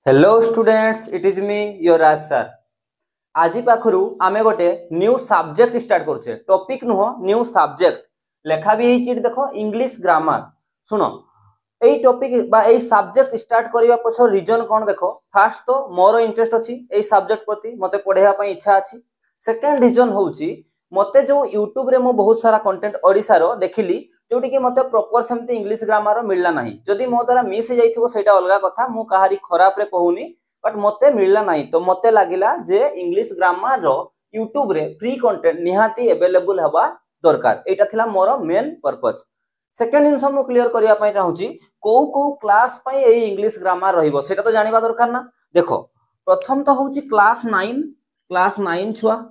Hello students, it is me your Raj sir. आज पाखरु आमे गोटे न्यू सब्जेक्ट स्टार्ट करछे। टॉपिक नुह न्यू सब्जेक्ट लेखा भी होई देखो इंग्लिश ग्रामर। सुनो एई टॉपिक बा एई सब्जेक्ट स्टार्ट करिया पछो रीजन कोन देखो। फर्स्ट तो मोर इंटरेस्ट अछि एई सब्जेक्ट प्रति, मते पढेया पई इच्छा अछि। सेकंड रीजन होउची मते जो यूट्यूब रे मो बहुत सारा कंटेंट ओडिसा रो देखिली जोटी कि मते प्रॉपर सेमती इंग्लिश ग्रामर मिलला नाही। जदि मो द्वारा मिस जाइथिबो सेटा अलगा कथा, मु कहारी खराब रे कहूनी, बट मते मिलला नाही। तो मते लागिला जे इंग्लिश ग्रामर रो यूट्यूब रे फ्री कंटेंट निहाती अवेलेबल हबा दरकार। एटा थिला मोर मेन पर्पस। सेकंड जिनस मु क्लियर करिया पई चाहूची को क्लास पई ए इंग्लिश ग्रामर रहिबो सेटा तो जानिबा दरकार ना। देखो प्रथम तो होउची क्लास 9 छुआ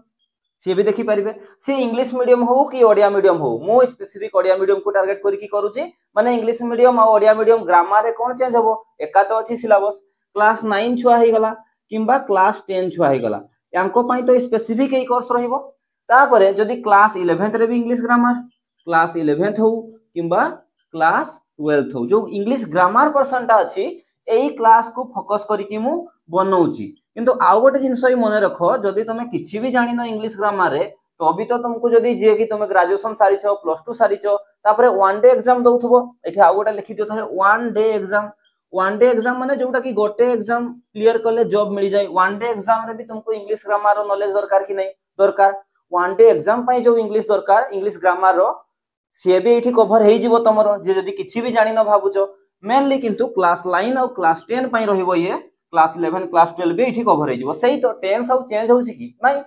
सी भी देखि पारिबे। सी इंग्लिश मीडियम हो कि ओडिया मीडियम हो, मो स्पेसिफिक ओडिया मीडियम को टारगेट करी की करूची। माने इंग्लिश मीडियम और ओडिया मीडियम ग्रामर रे कोन चेंज हबो, एका तो अछि सिलेबस। क्लास 9 छुआ हे गला किंबा क्लास 10 छुआ हे गला, यांको पई तो स्पेसिफिक ए कोर्स रहिबो। तापरे जदि क्लास 11th रे भी इंग्लिश ग्रामर, क्लास 11th हो किंबा क्लास 12th हो, जो इंग्लिश ग्रामर पर्सन टा अछि एई क्लास को फोकस करी की मु बनौची। किंतु आउ गोटे जिनस मन रख, जदि तुम किछि भी जानिनो इंग्लिश ग्रामर रे तो अभी तो तुमको जदि जे कि तुम ग्रेजुएशन सारिछ, प्लस 2 सारिछ, तापरे वन डे एग्जाम दउथबो। एठी आउ गोटे लिखि दियो थाले one day exam. One day exam माने जोटा कि गोटे एग्जाम क्लियर करले जॉब मिल जाए। वन डे एग्जाम रे भी तुमको इंग्लिश ग्रामर रो नॉलेज दरकार कि नहीं दरकार। वन डे एग्जाम पई जो इंग्लिश दरकार, इंग्लिश ग्रामर रो सी भी एठी कवर हेई जिवो तमरो, जे जदि किछि भी जानिनो भाबुचो। मेनली किंतु क्लास 9 और क्लास 10 पई रहिबो ये, क्लास 11 क्लास 12 भी एठी कवर हेई जिवो। सेही तो टेंस आउ चेंज होउची कि नहीं,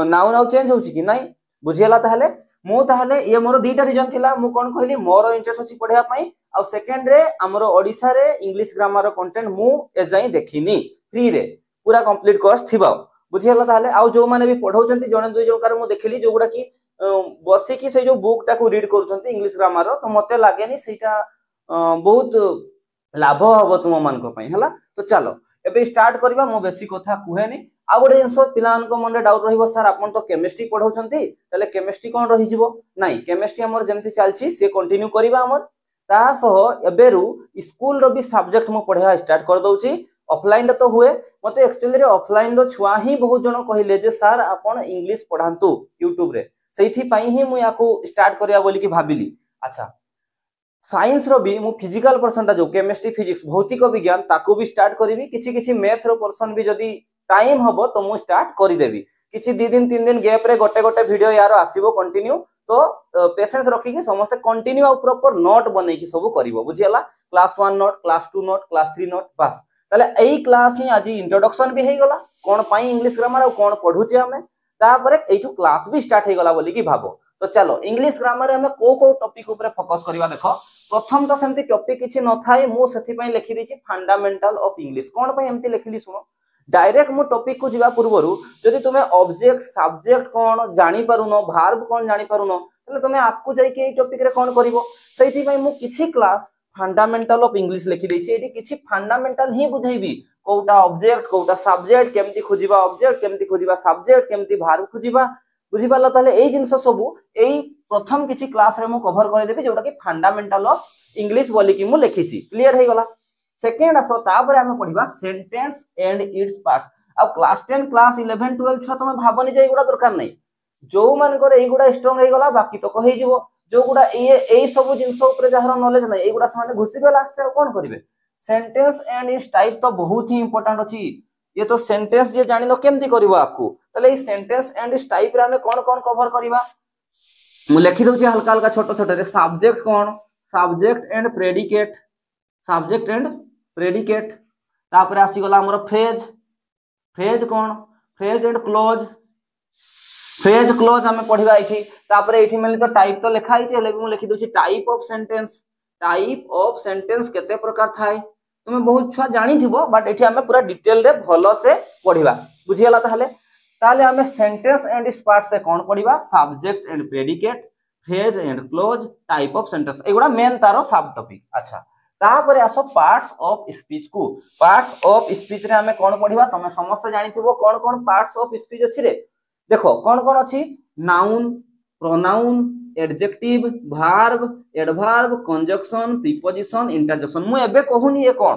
नाउन आउ चेंज होउची कि नहीं, बुझियला ताहले। मु ताहले ये मोर दुईटा रीजन थिला। मु कोन कहली मोर इंटरेस्ट अछि पढिया पई, आ सेकंड रे हमरो ओडिसा रे इंग्लिश ग्रामर कंटेंट मु एजाई देखिनी फ्री रे, पूरा कंप्लीट कोर्स थिबा। बुझियला ताहले। आउ जो माने भी पढौचंती जणे दुई जणकार मु देखिली जो गुडा की बसी की से जो बुक टा को रीड करूचंती इंग्लिश ग्रामर रो, तो मते लागेनी सेटा बहुत लाभ हबो तुम मानको पई हला। तो चलो एबे स्टार्ट करबा, मु बेसी कथा कुहेनी। आ गोटे जिनस पिलान को मन डाउट रहिबो, सर आपन तो केमिस्ट्री पढौचंती, तले केमिस्ट्री कोन रहि जिवो। नहीं, केमिस्ट्री हमर जेमति चालची से कंटिन्यू करबा हमर। ता सह एबेरु स्कूल रो भी सब्जेक्ट मु पढिया स्टार्ट कर दउची। ऑफलाइन तो हुए, मते एक्चुअली रे ऑफलाइन रो छुआ ही बहुत जण कहिले जे सर आपन इंग्लिश पढांतु यूट्यूब रे, सेठी पई ही मु याको स्टार्ट करिया बोली की भाबिली। अच्छा साइंस रो भी मु फिजिकल पर्सन ता जो केमिस्ट्री फिजिक्स भौतिक विज्ञान ताको भी स्टार्ट करिवि। किछि किछि मैथ रो पर्सन भी जदी टाइम हबो तो मु स्टार्ट करि देबी। किछि 2 दिन 3 दिन गैप रे गोटे गोटे वीडियो यार आसीबो कंटिन्यू। तो पेशेंस रखी के समस्त कंटिन्यू आ प्रॉपर नोट बनै की सब करिवो। बुझियला, class 1 note, class 2 note, class 3 note, बस तले एई क्लास ही आज इंट्रोडक्शन भी हे गला कोन पई इंग्लिश ग्रामर आ कोन पढुचे हमें। तापरे एइठु क्लास भी स्टार्ट हे गला बोली की भाबो। तो चलो इंग्लिश ग्रामर रे हमें को टॉपिक ऊपर फोकस करबा। देखो प्रथम तो सेमती टॉपिक किछि न थाए, मु सेथि पई लिखि दिछि फंडामेंटल ऑफ इंग्लिश। कोन पई एमती लिखिली सुनो। डायरेक्ट मु टॉपिक को जिबा पूर्वरु जदि तुमे ऑब्जेक्ट सब्जेक्ट कोन जानि पारुनो, वर्ब कोन जानि पारुनो, तले तुमे आकु जाई के एई टॉपिक रे कोन करिवो। सेथि पई मु किछि क्लास फंडामेंटल ऑफ इंग्लिश लिखि दैछि। एटी किछि फंडामेंटल ही बुझाइबी, कोउटा ऑब्जेक्ट कोउटा सब्जेक्ट, केमती खोजिबा ऑब्जेक्ट, केमती खोजिबा सब्जेक्ट, केमती वर्ब खोजिबा। बुझि पाला ताले एई जिंस सबु एई प्रथम किछि क्लास रे मु कवर कर देबी, जोटा कि फंडामेंटल ऑफ इंग्लिश बोली की मु लिखिछि। क्लियर हे गला। सेकंड आसो तापर हमें पढिबा सेंटेंस एंड इट्स पार्ट्स। आ क्लास 10 क्लास 11 12 छ तुम भाबनी जे एगुडा दरकार नै, जो मान कर एगुडा स्ट्रांग हे गला बाकी तो कहि जिवो। जो गुडा एई सब जिंस ऊपर जहार नॉलेज नै एगुडा सामने घुसिबे लास्ट रे कोन करिवे। सेंटेंस एंड इट्स टाइप तो बहुत ही इंपोर्टेंट अछि। ये तो सेंटेंस जे जानिनो केमती करिवो आकु, तले ई सेंटेंस एंड इट्स टाइप रे हमें कोन कोन कवर करिवा। मु लिखि दउची हल्का हल्का छोट छोट रे। Subject cone, subject and predicate, subject and predicate. तापर आसी गला हमर phrase, phrase cone, phrase and close, phrase close हमें पढिबा एठी। तापर एठी मेले तो टाइप तो लिखा हिचे, ले मु लिखि दउची type of sentence. Type of sentence केते प्रकार थाए तुमे बहुत छुआ जानि थिबो, बट एठी हमें पूरा डिटेल रे भलो से पढिबा। बुझियला ताहले। ताले हमें सेंटेंस एंड इट्स पार्ट्स से कोन पढिबा, subject and predicate, phrase and clause, type of sentence, एगुडा मेन तारो सब टॉपिक। अच्छा तापर आसो पार्ट्स ऑफ स्पीच को। पार्ट्स ऑफ स्पीच रे हमें कोन पढिबा, तमे समस्त जानि थिबो कोन कोन पार्ट्स ऑफ स्पीच अछि रे। देखो कोन कोन अछि, noun, pronoun, adjective, verb, adverb, conjunction, preposition, interjection. मु एबे कहूनी ये कोन,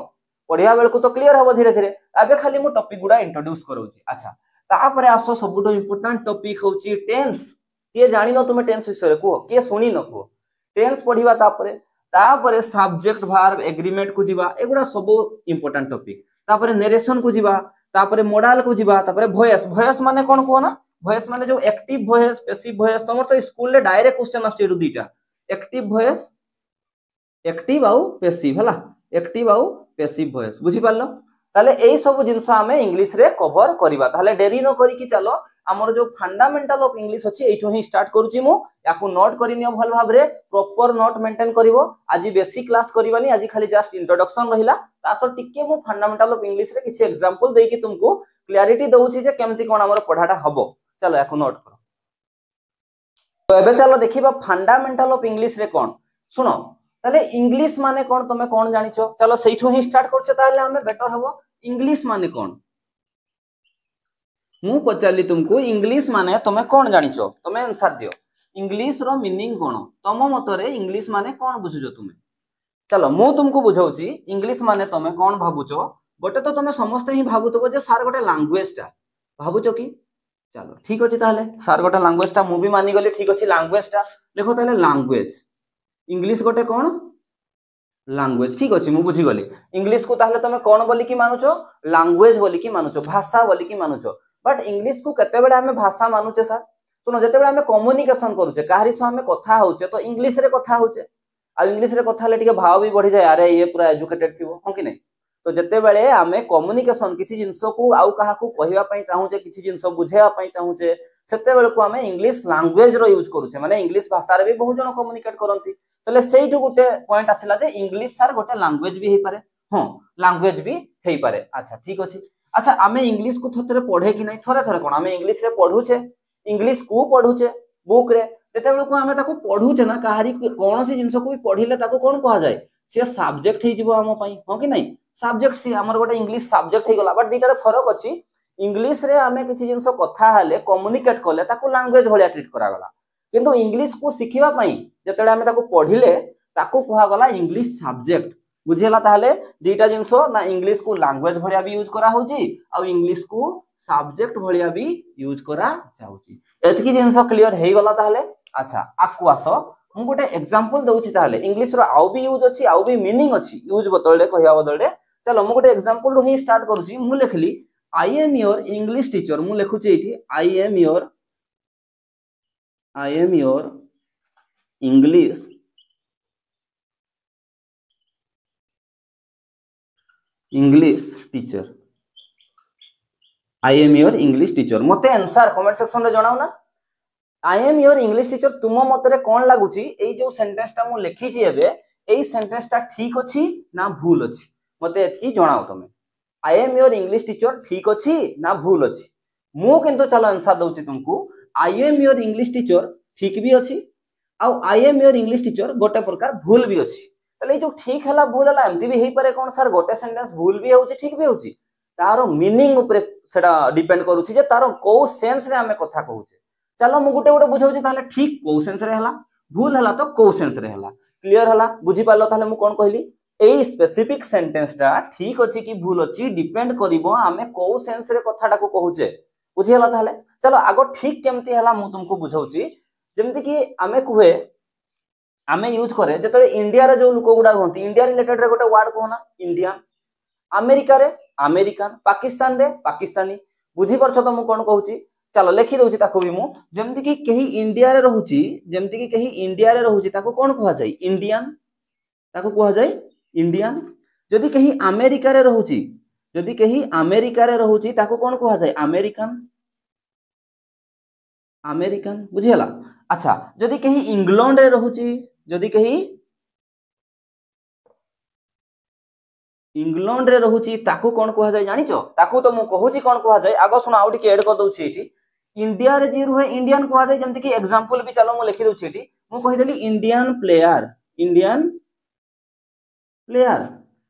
पढ़िया बेल को तो क्लियर हम धीरे धीरे एबे खाली मु टॉपिक गुडा इंट्रोड्यूस करूची अच्छा तापरे आसो सबुठो इंपोर्टेंट टॉपिक होची टेंस किए जानि न तुमे टेंस विषय रे को किए सुनी न को टेंस पढ़िबा तापरे सब्जेक्ट वर्ब एग्रीमेंट को जिबा एगुडा सब इंपोर्टेंट टॉपिक तापरे नरेशन को जिबा तापरे मोडाल को जिबा तापरे वॉइस वॉइस माने कोन को ना वॉइस माने जो एक्टिव वॉइस पैसिव वॉइस तमर तो स्कूल ले डायरेक्ट क्वेश्चन आछे दुईटा एक्टिव वॉइस एक्टिव आउ पैसिव हला एक्टिव आउ पैसिव वॉइस बुझी पारलो ताले एई सब जिंस आमे इंग्लिश रे कवर करिबा ताले देरी न करी कि चलो हमर जो फंडामेंटल ऑफ इंग्लिश अछि एठो ही स्टार्ट करूची मु याकू नोट करिनियो भल भाव रे प्रॉपर नोट मेंटेन करिवो आज बेसिक क्लास करिबानी आज खाली जस्ट इंट्रोडक्शन रहिला तासो टिके मु फंडामेंटल ऑफ इंग्लिश रे किछि एग्जांपल देई कि तुमको क्लैरिटी दउची जे केमति कोन हमर पढाटा हबो चलो याकू नोट करो तो एबे चलो देखिबा फंडामेंटल ऑफ इंग्लिश रे कोन सुनो ताले इंग्लिश माने कोन तमे कोन जानिचो चलो सेइठो ही स्टार्ट करछे ताले हमें बेटर हबो इंग्लिश माने कोन मु पचारली तुमको इंग्लिश माने तमे कोन जानिचो तमे आंसर दियो इंग्लिश रो मीनिंग कोन तम मतरे इंग्लिश माने कोन बुझुजो तुमे चलो मु तुमको बुझाउची इंग्लिश माने तमे कोन भाबुचो गोटे तो तमे समस्त ही भाबुतबो जे सार गोटे लैंग्वेज टा भाबुचो कि चलो ठीक अछि ताले सार गोटे लैंग्वेज टा मु भी मानि गली ठीक अछि लैंग्वेज टा देखो ताले लैंग्वेज इंग्लिश गोटे कोन लैंग्वेज ठीक अछि मु बुझी गली इंग्लिश को ताले तमे कोन बोली कि मानुचो लैंग्वेज बोली कि मानुचो भाषा बोली कि मानुचो बट इंग्लिश को केते बेले हमें भाषा मानुचे सर सुनो जते बेले हमें कम्युनिकेशन करूचे काहरी सो हमें कथा होचे तो इंग्लिश रे कथा होचे आ इंग्लिश रे कथा ले टिके भाव भी बढ़ी जाय अरे ये पूरा एजुकेटेड थिवो हो कि नै तो जते बेले हमें कम्युनिकेशन किछि जिंसो को आउ काहा को कहिवा पई चाहूचे किछि जिंसो बुझेवा पई चाहूचे सेते बेले को हमें इंग्लिश लैंग्वेज रो यूज करूचे माने इंग्लिश भाषा रे भी बहुत जन कम्युनिकेट करंती तले सेइटु गोटे पॉइंट आसिला जे इंग्लिश सर गोटे लैंग्वेज भी हेई पारे हां लैंग्वेज भी हेई पारे अच्छा ठीक अछि अच्छा आमे इंग्लिश को थोरे पढ़े कि नहीं थोरे थोरे कोन आमे इंग्लिश रे पढुचे इंग्लिश को पढुचे बुक रे तेते बेले को आमे ताको पढुचे ना काहारी कोनोसी जिंसो को भी पढिले ताको कोन कहा जाय से सब्जेक्ट हेई जिवो हम पई हो कि नहीं सब्जेक्ट सी हमर गोटे इंग्लिश सब्जेक्ट हेई गला बट दीटा रे फरक अछि इंग्लिश रे आमे किछि जिंसो कथा हाले कम्युनिकेट करले ताको लैंग्वेज भलिया ट्रीट करा गला किंतु इंग्लिश को सिखिबा पई जतेले आमे ताको पढिले ताको कहा गला इंग्लिश सब्जेक्ट बुझेला ताहले दीटा जिंसो ना इंग्लिश को लैंग्वेज भलिया भी यूज करा होजी आ इंग्लिश को सब्जेक्ट भलिया भी यूज करा जाउची एतकी जिंसो क्लियर हेई गला ताहले अच्छा आकु आसो मु गोटे एग्जांपल दउची ताहले इंग्लिश रो आउ भी यूज अछि आउ भी मीनिंग अछि यूज बदलले कहिया बदलले चलो मु गोटे एग्जांपल रो ही स्टार्ट करूची मु लिखली आई एम योर इंग्लिश टीचर मु लिखुची एठी आई am your English teacher I am your English teacher मते आंसर कमेंट सेक्शन रे जणाव ना आई एम योर इंग्लिश टीचर तुम मतरे कोन लागुची एई जो सेंटेंस टा मु लिखी छी एबे एई सेंटेंस टा ठीक अछि ना भूल अछि मते एतकी जणाव तमे आई एम योर इंग्लिश टीचर ठीक अछि ना भूल अछि मु किंतु चलो आंसर दउची तुमको I am your English teacher ठीक भी अछि आ I am your English teacher गोटे प्रकार भूल भी अछि तले जो ठीक हला भूल हला एमती भी हेई पारे कोन सर गोटे सेंटेंस भूल भी होउची ठीक भी होउची तारो मीनिंग ऊपर सेडा डिपेंड करूची जे तारो को सेंस रे हमें कथा कहूचे चलो मु गुटे गुटे बुझाउची ताले ठीक को सेंस रे हला भूल हला तो को सेंस रे हला क्लियर हला बुझी पालो ताले मु कोन कहली एई स्पेसिफिक सेंटेंस टा ठीक अछि कि भूल अछि डिपेंड करिवो हमें को सेंस रे कथाटा को कहूचे बुझी हला ताले चलो आगो ठीक केमती हला मु तुमको बुझाउची जेमति कि हमें कुहे हमें यूज करे जतले इंडिया रे जो लोक गुडा होंती इंडिया रिलेटेड रे गोटे वर्ड कोना इंडियन अमेरिका रे अमेरिकन पाकिस्तान रे पाकिस्तानी बुझी परछो त मु कोन कहूची चलो लिखि दउची ताको भी मु जेमति कि कही इंडिया रे रहूची जेमति कि कही इंडिया रे रहूची ताको कोन कहा जाय इंडियन ताको कहा जाय इंडियन जदी कही अमेरिका रे रहूची जदी कही अमेरिका रे रहूची ताको कोन कहा जाय अमेरिकन अमेरिकन बुझी हला अच्छा जदी कही इंग्लैंड रे रहूची जदी कही इंग्लैंड रे रहूची ताको कोन कहा जाय जानिचो ताको तो मु कहूची कोन कहा जाय आगो सुना आउडी के ऐड कर दउची एठी इंडिया रे जी रुहे इंडियन कहा जाय जेमति कि एग्जांपल भी चलो मु लिखि दउची एठी मु कहि देली इंडियन प्लेयर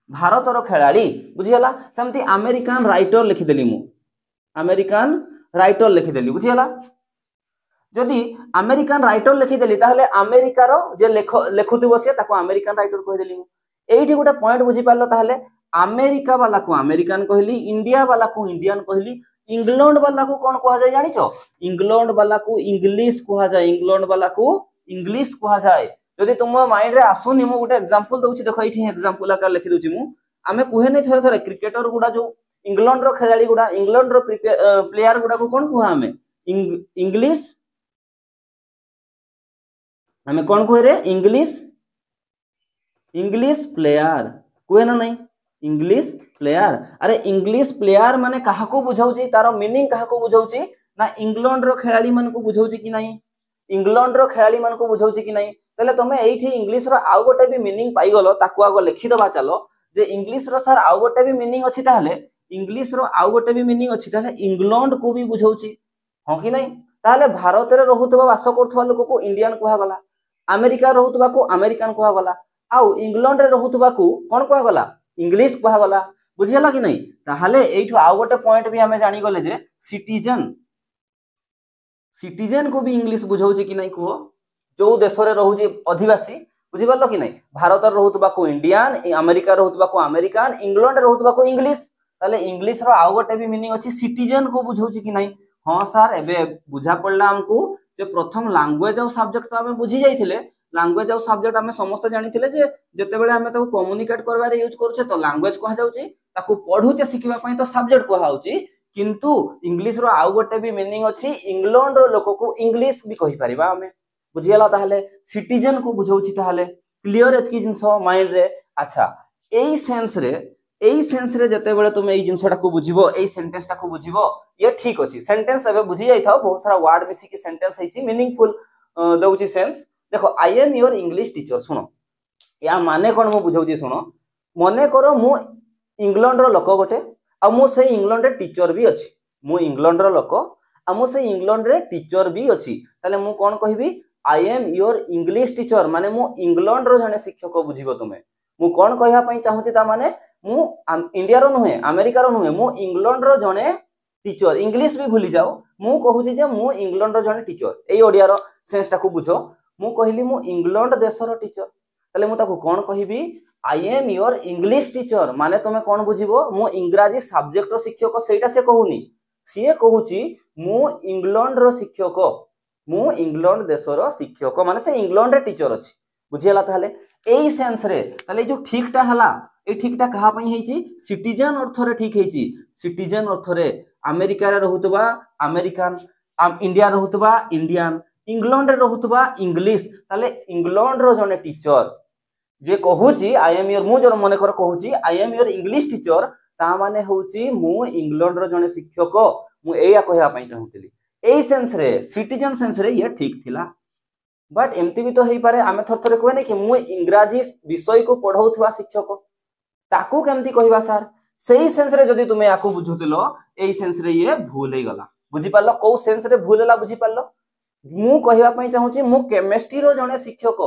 भारत रो खेलाड़ी बुझी हला सेमति अमेरिकन राइटर लिखि देली मु अमेरिकन राइटर लिखि देली बुझी हला जदि अमेरिकन राइटर लिखि देली ताहले अमेरिका रो जे लेखुतिबो से ताको अमेरिकन राइटर कहि देली मु एइठी गोटे पॉइंट बुझी पारलो ताहले अमेरिका वाला को अमेरिकान कहली, इंडिया वाला को इंडियन कहली, इंग्लैंड वाला को कौन कहा जाए जानिछ? इंग्लैंड वाला को इंग्लिश कहा जाए, इंग्लैंड वाला को इंग्लिश कहा जाए। जदि तुम माइंड रे आसुनी मु गोटे एग्जांपल दउछि, देखो एठी एग्जांपल आकार लिखि दउछि मु। आमे कुहे नै थरे थरे क्रिकेटर गुडा जो इंग्लैंड रो खेलाड़ी गुडा, इंग्लैंड रो प्लेयर गुडा को कौन कहा हमें? इंग्लिश, हमें कौन कहे रे? इंग्लिश, इंग्लिश प्लेयर कहे ना नहीं? English player. अरे इंग्लिश प्लेयर माने कहा को बुझाउची, तार मीनिंग कहा को बुझाउची ना इंग्लैंड रो खेलाड़ी मन को बुझाउची कि नहीं? इंग्लैंड रो खेलाड़ी मन को बुझाउची कि नहीं? तले तमे एठी इंग्लिश रो आउ गोटे भी मीनिंग पाई गलो, ताको आगो लिखि दबा चलो जे इंग्लिश रो सर आउ गोटे भी मीनिंग अछि, ताहले इंग्लिश रो आउ गोटे भी मीनिंग अछि, ताहले इंग्लैंड को भी बुझाउची, हो कि नहीं? ताहले भारत रे रहुतबा वास करथबा लोक को इंडियन कहा गला, अमेरिका रहुतबा को अमेरिकन कहा गला, आउ इंग्लैंड रे रहुतबा को कोन कहा गला? इंग्लिश कहा गला। बुझियला कि नहीं? ताहले एठु आउ गोटे पॉइंट भी हमें जानि गले जे सिटीजन, सिटीजन को भी इंग्लिश बुझाउची कि नहीं कुहो? जो देश रे रहउची अधिवासी, बुझि पारलो कि नहीं? भारत रे रहुतबा को इंडियन, अमेरिका रहुतबा को अमेरिकन, इंग्लैंड रहुतबा को इंग्लिश। ताले इंग्लिश रो आउ गोटे भी मीनिंग अछि, सिटीजन को बुझाउची कि नहीं? हां सर, एबे बुझा पड़ला हमकु जे प्रथम लैंग्वेज और सब्जेक्ट तो हमें बुझी जाइथिले। लैंग्वेज और सब्जेक्ट हमें समस्त जानिथिले जे जेते बेले हमें ताको कम्युनिकेट करबार यूज करूछे तो लैंग्वेज कहा जाउची, ताको पढुचे सिखिबा पई तो सब्जेक्ट कहा होउची। किंतु इंग्लिश रो आउ गोटे भी मीनिंग अछि, इंग्लैंड रो लोक को इंग्लिश भी कहि परिबा हमें। बुझियला? ताहले सिटीजन को बुझाउची, ताहले क्लियर एतकी जिंसो माइंड रे। अच्छा, एई सेंस रे जते बेले तुम एई जिंसोटा को बुझिबो, एई सेंटेंस टा को बुझिबो, ये ठीक अछि। सेंटेंस एबे बुझि जाई थाओ, बहुत सारा वर्ड मिसी की सेंटेंस हेची, मीनिंगफुल दउची सेंस। देखो, I am your English teacher, सुनो या माने कोन मु बुझाउची सुनो। मने करो मु इंग्लैंड रो लोक गोटे, आ मु से इंग्लैंड रे टीचर भी अछि। मु इंग्लैंड रो लोक आ मु से इंग्लैंड रे टीचर भी अछि। ताले मु कोन कहिबी? I am your English teacher, माने मु इंग्लैंड रो जने शिक्षक बुझिबो तुमे। मु कोन कहिया पई चाहूची, ता माने मु इंडिया रो नुहे, अमेरिका रो नुहे, मु इंग्लैंड रो जने टीचर। इंग्लिश भी भूली जाओ, मु कहूची जे मु इंग्लैंड रो जने टीचर। एई ओडिया रो सेंस टा को बुझो। मु कहिली मु इंग्लैंड देश रो टीचर, ताले मु ताको कोन कहिबी? I am your English teacher. माने तुमे कोन बुझिबो? मु इंग्राजी सब्जेक्ट रो शिक्षक, सेटा से कहूनी, सीए कहूची मु इंग्लैंड रो शिक्षक, मु इंग्लैंड देश रो शिक्षक, माने से इंग्लैंड रे टीचर अछि। बुझियला? ताहले एई सेंस रे ताहले जो ठीकटा हला, ए ठीकटा कहा पई हेची? सिटीजन अर्थ रे ठीक हेची। सिटीजन अर्थ रे अमेरिका रे रहुतबा अमेरिकन, इंडिया रहुतबा इंडियन, इंग्लैंड रे रहुतबा इंग्लिश। ताले इंग्लैंड रो जने टीचर जे कहूची आई एम योर, मु जो मने कर कहूची I am your English teacher, ता माने होची मु इंग्लैंड रो जने शिक्षक। मु एया कहया पई चाहूतली। एई सेंस रे, सिटीजन सेंस रे ये ठीक थिला। बट एमती भी तो हेई पारे, आमे थर थरे कहने कि मु इंग्राजी विषय को पढौथवा शिक्षक, ताकू केमती कहिबा सर? सेई सेंस रे जदी तुमे आकू बुझुतिलो, एई सेंस रे ये भूल हे गला। बुझी पारलो को सेंस रे भूल होला? बुझी पारलो? मु कहिबा पई चाहूची मु केमिस्ट्री रो जने शिक्षक,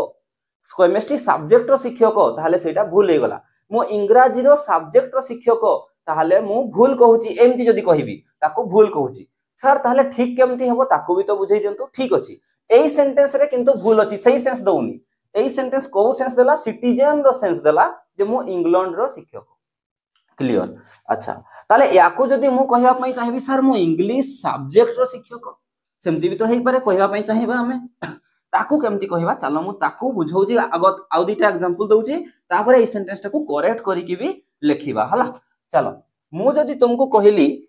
केमिस्ट्री सब्जेक्ट रो शिक्षक, ताहले सेटा भूल हे गला। मु इंग्राजी रो सब्जेक्ट रो शिक्षक, ताहले मु भूल कहूची। एमती जदी कहिबी ताकू भूल कहूची सर, ताहले ठीक केमती हेबो? ताकू भी तो बुझेई दियंतु। ठीक अछि, एई सेंटेंस रे किंतु भूल अछि, सही सेंस दउनी। एई सेंटेंस को सेंस देला? सिटीजन रो सेंस देला, जे मु इंग्लैंड रो शिक्षक। क्लियर? अच्छा, ताले याकू जदी मु कहिबा पई चाहिबी सर मु इंग्लिश सब्जेक्ट रो शिक्षक, सेमती भी तो हेई पारे। कहिबा पई चाहिबा हमें, ताकू केमती कहिबा? चलो मु ताकू बुझौची। आगत आउ दुटा एग्जांपल दउची, तापर एई सेंटेंस टाकू करेक्ट करी कि भी लिखिबा हला। चलो, मु जदी तुमको कहिली,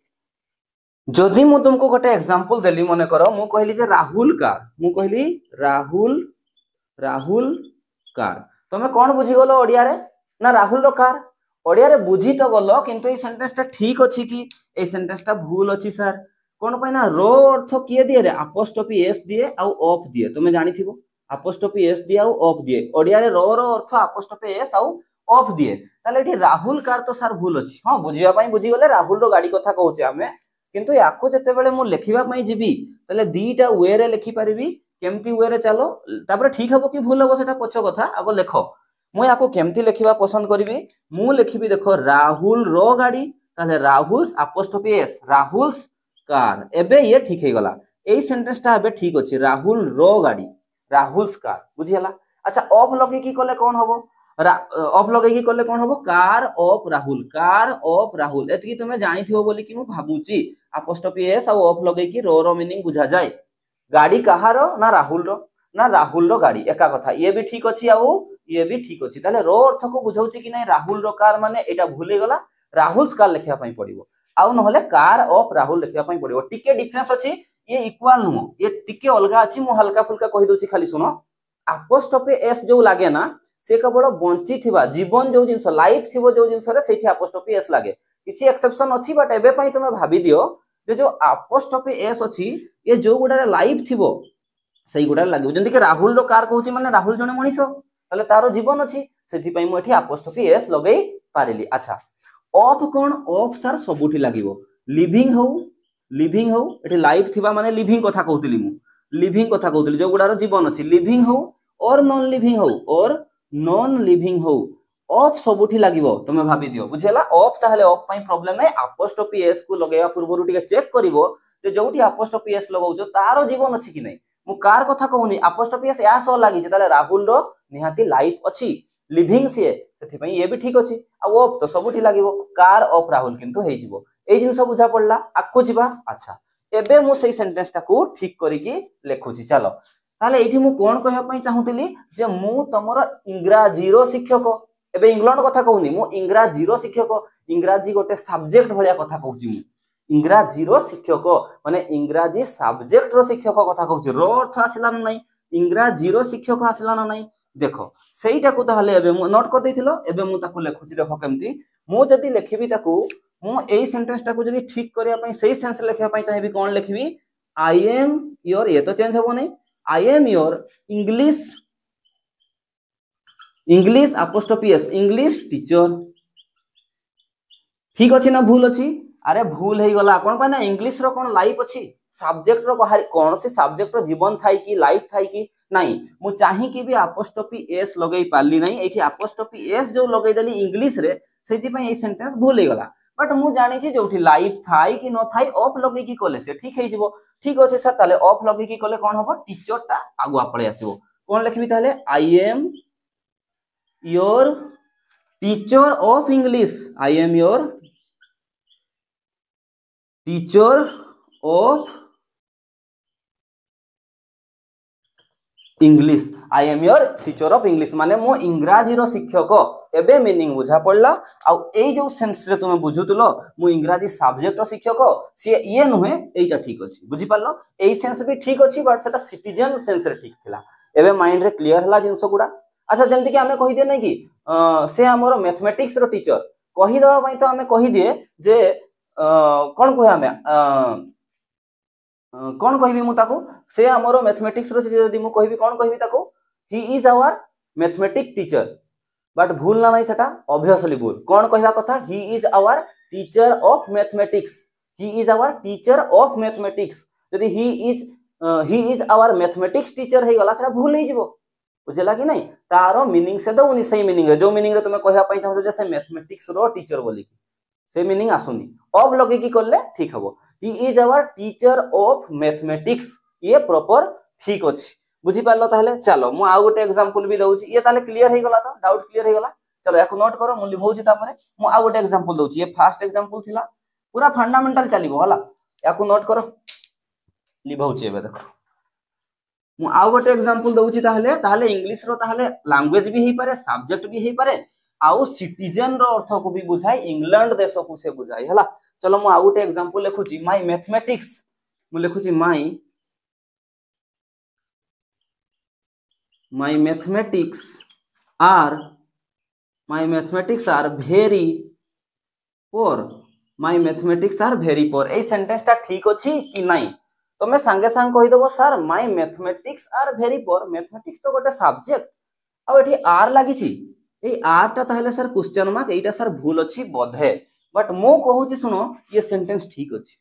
जदि मु तुमको गोटे एग्जांपल देली, मने करो मु कहली जे राहुल कार, मु कहली राहुल कार, तमे कोन बुझी गलो ओडिया रे? ना राहुल रो कार। ओडिया रे बुझी तो गलो, किंतु ए सेंटेंस टा ठीक अछि कि ए सेंटेंस टा भूल अछि सर? कोन पय ना? रो अर्थ किए दिए रे? अपोस्ट्रोफी एस दिए आउ ऑफ दिए। तुमे जानि थिबो अपोस्ट्रोफी एस दिए आउ ऑफ दिए। ओडिया रे रो रो अर्थ अपोस्ट्रोफी एस आउ ऑफ दिए। ताले एठी राहुल कार तो सर भूल अछि। हां, बुझिबा पई बुझी गले राहुल रो गाड़ी कथा कहूचे हमें, किंतु याकू जते बेले मु लिखिबा पई जिबी, ताले दीटा वे रे लिखि परिबी। केमती वे रे? चलो, तापर ठीक हबो कि भूल हबो सेटा पछ कथा, आगो लेखो। मु याकू केमती लिखिबा पसंद करिबी? मु लिखिबी, देखो राहुल रो गाड़ी, ताले Rahul's apostrophe S, Rahul's car. एबे ये ठीक हे गला। एई सेंटेंस टा एबे ठीक अछि, राहुल रो गाड़ी, राहुल्स कार। बुझियला? अच्छा, ऑफ लगे की कले कोन हबो? ऑफ लगे कले कौन हम car of Rahul, car of Rahul एति तुम जानी बोली कि भावुची अपोस्ट्रोफी एस आ ऑफ लगे रो रो मीनिंग बुझा जाए। गाड़ी कहार ना राहुल रो, ना राहुल रो गाड़ी एका कथा, ये भी ठीक अच्छी आउ ये भी ठीक अच्छी। ताले रो अर्थ को बुझाउची कि नहीं राहुल रो कार माने एटा भूली गला राहुल कार लिखिया पई पड़िबो आउ नहले कार ऑफ राहुल लिखिया पई पड़िबो। टिके डिफरेंस अछि, ये इक्वल नुह, ये टिके अलगा अछि। मु हल्का फुल्का कहि दोची खाली सुनो। अपोस्ट्रोफी एस जो लागे ना से केवल बंची थिबा जीवन जो जिंस लाइफ थिबो जो जिंस रे सेठी अपोस्ट्रोफी एस लागे। किछि एक्सेप्शन अछि बट एबे पई तुमे भाबी दियो जे जो अपोस्ट्रोफी एस अछि ये जो गुडा लाइफ थिबो सेही गुडा लागो। जंती कि राहुल रो कार कहूची माने राहुल जने मनीषो ताले तारो जीवन अछि, सेठी पई मु एठी अपोस्ट्रोफी एस लगेई पारिली। अच्छा ऑफ कोन ऑफ सर सबुठी लागिवो, लिविंग हो एठी लाइफ थिबा माने लिविंग कथा कहउतली मु, लिविंग कथा कहउतली जो गुडारो जीवन अछि। लिविंग हो और नॉन लिविंग हो, और नॉन लिविंग हो ऑफ सबुठी लागिवो तुमे भाबी दियो बुझेला। ऑफ ताहले ऑफ पई प्रॉब्लम नै, अपोस्ट्रोफी एस को लगेया पूर्वरु टिके चेक करिवो जे जोठी अपोस्ट्रोफी एस लगाउछो तारो जीवन अछि कि नै। मु कार कथा कहउनी, अपोस्ट्रोफी एस या सो लागि जे ताले राहुल रो निहाती लाइफ अछि, लिविंग से सेथि पई ये भी ठीक अछि। आ ऑफ तो सबुठी लागिवो, कार ऑफ राहुल किंतु हेइ जिवो। एई जिंस बुझा पड़ला आकु जिबा। अच्छा एबे मु सेई सेंटेंस टाकू ठीक करिकि लेखुची चलो। ताले एठी मु कोन कहया पई चाहुतली जे मु तमरो इंग्राजी रो शिक्षक। एबे इंग्लैंड कथा कहउनी, मु इंग्राजी रो शिक्षक। इंग्राजी गोटे सब्जेक्ट भलिया कथा कहउची मु, इंग्राजी रो शिक्षक माने इंग्राजी सब्जेक्ट रो शिक्षक कथा कहउची। रो अर्थ आसिला नै, इंग्राजी रो शिक्षक आसिला नै। देखो सेईटा को ताहले एबे मु नोट कर देथिलो, एबे मु ताकू लेखुची। देखो केमती मु जदी लेखिबी ताकू, मु एई सेंटेंस टाकू जदी ठीक करिया पई सेई सेंस लेखिया पई चाहेबी कोन लेखिबी, आई एम योर, ये तो चेंज होबो नै, आई am your English apostrophe S English teacher. ठीक अछि ना भूल अछि? अरे भूल हेई गला कोन पय ना इंग्लिश रो कोन लाइफ अछि, सब्जेक्ट रो कोन से सब्जेक्ट रो जीवन थाई कि लाइफ थाई कि नहीं। मु चाहि कि भी अपोस्ट्रोफी एस लगेई पाली नहीं, एठी अपोस्ट्रोफी एस जो लगेई देली इंग्लिश रे सेति पय ए सेंटेंस भूल हेई गला। बट मु जानि छि जोठी लाइफ थाई कि न थाई ऑफ लगेई कि कले से ठीक हेई जिवो। ठीक अछि सर, ताले ऑफ लगेई कि कले कोन हबो, टीचर टा आगुआ पळे आसीबो। कोन लिखबी ताले, आई am your teacher of English, I am your teacher of English, I am your teacher of English माने मो इंग्राजी रो शिक्षक। एबे मीनिंग बुझा पड़ला। आ एई जो सेंस रे तुमे बुझुतलो मो इंग्राजी सब्जेक्ट रो शिक्षक से ये नुहे, एइटा ठीक अछि बुझि पारलो। एई सेंस भी ठीक अछि बट सेटा सिटीजन सेंस रे ठीक थिला। एबे माइंड रे क्लियर हला जिंस गुडा। अच्छा जेमति कि हमें कहि दे नै कि से हमरो मैथमेटिक्स रो टीचर कहि दवा पई तो हमें कहि दिए जे कोन कहे हमें कौन कहबी मु ताको, से हमरो मैथमेटिक्स रो जदी मु कहबी कोन कहबी ताको, he is our mathematics teacher. But भूल ना नहीं सेटा ऑब्वियसली भूल। कोन कहबा कथा, he is our teacher of mathematics, he is our teacher of mathematics. जदी he is our mathematics teacher हे गला सेटा भूल हे जिवो बुझला कि नहीं। तारो मीनिंग से दउनी सही मीनिंग रे, जो मीनिंग रे तुमे कहबा पई चाहू जे से मैथमेटिक्स रो टीचर बोली से मीनिंग आसुनी। ऑफ लगे की करले ठीक हबो, he is our teacher of mathematics, ये प्रॉपर ठीक अछि बुझी पारलो। ताहले चलो मु आ गोटे एग्जांपल भी दउची, ये ताहले क्लियर हे गला तो डाउट क्लियर हे गला। चलो याको नोट करो, मु लिभौची तापरे मु आ गोटे एग्जांपल दउची। ये फर्स्ट एग्जांपल थिला, पूरा फंडामेंटल चलीबो हला। याको नोट करो, लिभौची। एबे देखो मु आ गोटे एग्जांपल दउची। ताहले इंग्लिश रो ताहले लैंग्वेज भी हे पारे, सब्जेक्ट भी हे पारे, आउ सिटीजन रो अर्थ को भी बुझाई, इंग्लैंड देश को से बुझाई हला। चलो मु आ गोटे एग्जांपल लिखुची, माय मैथमेटिक्स मु लिखुची my mathematics are very poor, my mathematics are very poor. A sentence ता ठीक अछि कि नहीं? तो मैं संगे संग कहि देबो sir my mathematics are very poor. Mathematics तो गोटे सब्जेक्ट आ एठी आर लागि छी, ए आर ता ताहले सर क्वेश्चन मार्क, एटा सर भूल अछि बोधे। बट मो कहूची सुनो, ये सेंटेंस ठीक अछि।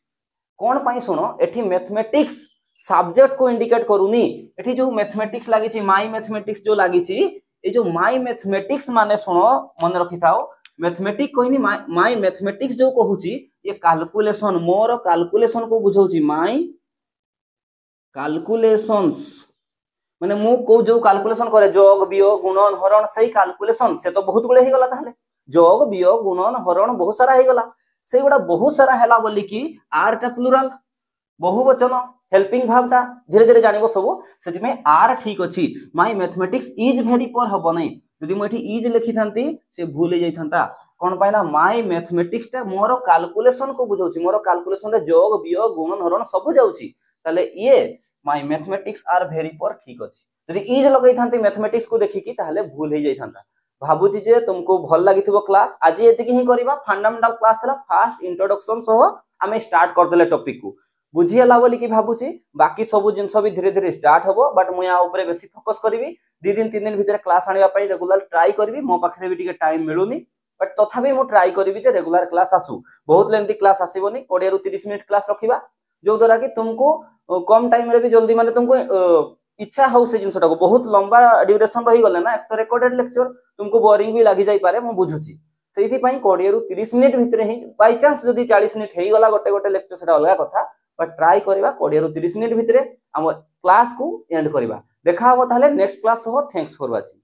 कोन पई सुनो, एठी मैथमेटिक्स सब्जेक्ट को इंडिकेट करूनी। एठी जो मैथमेटिक्स लागि छी, माय मैथमेटिक्स जो लागि छी, ए जो माय मैथमेटिक्स माने सुनो मन रखि थाओ, मैथमेटिक्स कहनी माय मैथमेटिक्स जो कहूची ये कैलकुलेशन, मोर कैलकुलेशन को बुझौची, माय कैलकुलेशंस माने मु को जो कैलकुलेशन करे जोग वियोग गुणन हरण सही कैलकुलेशन से तो बहुत गुड़े ही गला ताहले जोग वियोग गुणन हरण बहुत सारा ही गला से गुडा बहुत सारा हैला बोली कि आर टा प्लुराल बहुवचन हेल्पिंग भावटा धीरे धीरे जानिबो सब सेति में आर ठीक अछि माय मैथमेटिक्स इज वेरी पर हबो नै यदि मु एठी इज लिखि थांती से भूल जाई थांता कोन पाइना माय मैथमेटिक्स टा मोर कैलकुलेशन को बुझौछि मोर कैलकुलेशन रे जोग वियोग गुणन हरण सब जाउछि ताले ये माय मैथमेटिक्स आर वेरी पर ठीक अछि यदि इज लगै थांती मैथमेटिक्स को देखि ताहले भूल हे जाई थांता भाबुची जे तुमको भल लागिथिबो क्लास आज एतिकी ही करबा फंडामेंटल क्लास थला फास्ट इंट्रोडक्शन सह आमे स्टार्ट कर देले टॉपिक को बुझियला बोली कि भाबुची बाकी सब जिंस भी धीरे धीरे स्टार्ट हबो बट मु या ऊपर बेसी फोकस करबी 2 दिन 3 दिन भीतर क्लास आनिबा पई रेगुलर ट्राई करबी मो पाखरे भी टिके टाइम मिलुनी बट तथापि मु ट्राई करबी जे रेगुलर क्लास आसु बहुत लेंथी क्लास आसीबोनी 20 रु 30 मिनिट क्लास रखिबा जो द्वारा कि तुमको कम टाइम रे भी जल्दी माने तुमको इच्छा हो से जिंसटा को बहुत लंबा ड्यूरेशन रही गले ना एक तो रिकॉर्डेड लेक्चर तुमको बोरिंग भी लागि जाई पारे मु बुझुची सेही पई 20 रु 30 मिनिट भीतर ही बाय चांस जदी 40 मिनिट हेई गला गोटे गोटे लेक्चर सेटा अलगा कथा बट ट्राई करबा 20 रु 30 मिनिट भीतर हम क्लास को एंड करबा देखा हो ताले नेक्स्ट क्लास हो थैंक्स फॉर वाचिंग।